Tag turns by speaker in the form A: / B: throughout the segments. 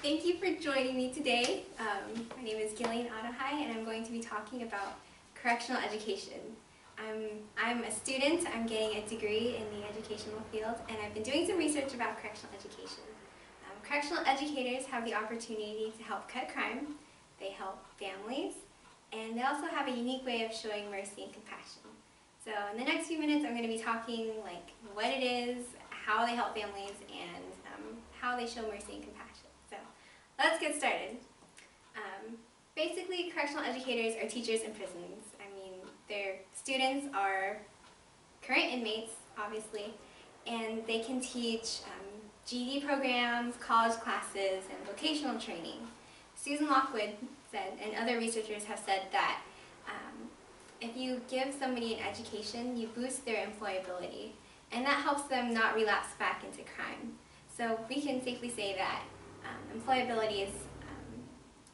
A: Thank you for joining me today. My name is Gillian Adahai, and I'm going to be talking about correctional education. I'm a student. I'm getting a degree in the educational field, and I've been doing some research about correctional education. Correctional educators have the opportunity to help cut crime, they help families, and they also have a unique way of showing mercy and compassion. So in the next few minutes, I'm going to be talking like what it is, how they help families, and how they show mercy and compassion. So let's get started. Basically, correctional educators are teachers in prisons. I mean, their students are current inmates, obviously, and they can teach GED programs, college classes, and vocational training. Susan Lockwood said, and other researchers have said that if you give somebody an education, you boost their employability, and that helps them not relapse back into crime. So we can safely say that employability is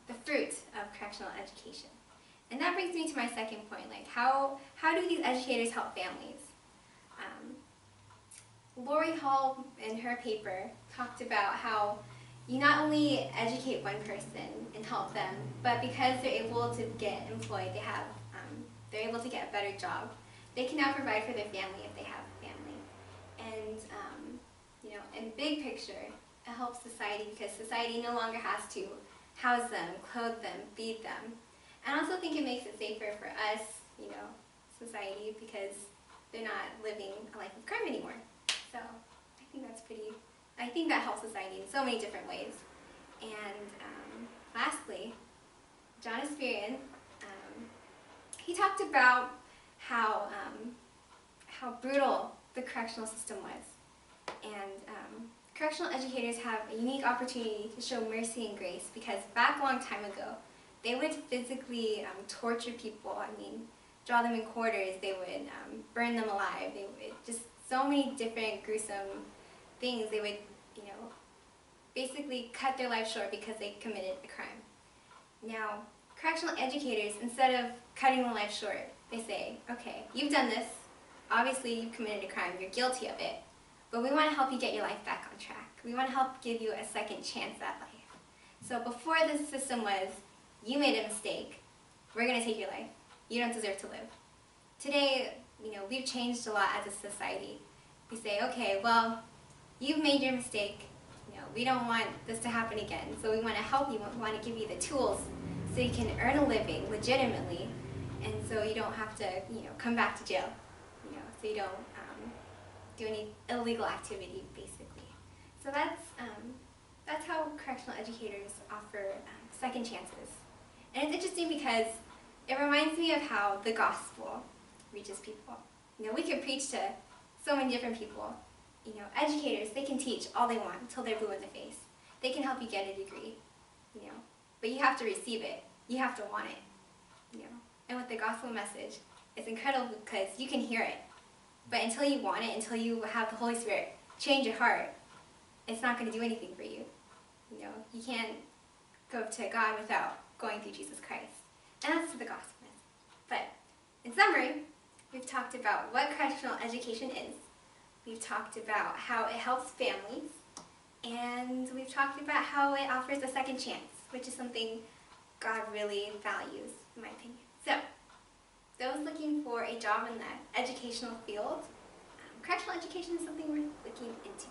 A: the fruit of correctional education. And that brings me to my second point, like how do these educators help families? Lori Hall, in her paper, talked about how you not only educate one person and help them, but because they're able to get employed, they're able to get a better job. They can now provide for their family if they have a family. And in big picture, it helps society because society no longer has to house them, clothe them, feed them. And I also think it makes it safer for us, society, because they're not living a life of crime anymore. So I think that helps society in so many different ways. And lastly, John Espirian, he talked about how brutal the correctional system was. And correctional educators have a unique opportunity to show mercy and grace because back a long time ago, they would physically torture people. I mean, draw them in quarters, they would burn them alive, they would just so many different gruesome things. They would, basically cut their life short because they committed a crime. Now, correctional educators, instead of cutting the life short, they say, okay, you've done this, obviously you've committed a crime, you're guilty of it, but we want to help you get your life back on track. We want to help give you a second chance at life. So before this system was, you made a mistake, we're going to take your life. You don't deserve to live. Today, we've changed a lot as a society. We say, okay, well, you've made your mistake. We don't want this to happen again. So we want to help you. We want to give you the tools so you can earn a living legitimately, and so you don't have to, come back to jail. So you don't do any illegal activity, basically. So that's how correctional educators offer second chances. And it's interesting because it reminds me of how the gospel reaches people. We could preach to so many different people. Educators, they can teach all they want until they're blue in the face. They can help you get a degree, but you have to receive it. You have to want it, And with the gospel message, it's incredible because you can hear it, but until you want it, until you have the Holy Spirit change your heart, it's not going to do anything for you. You can't go to God without going through Jesus Christ. And that's the gospel message. But in summary, we've talked about what correctional education is. We've talked about how it helps families. And we've talked about how it offers a second chance, which is something God really values, in my opinion. So, those looking for a job in the educational field, correctional education is something worth looking into.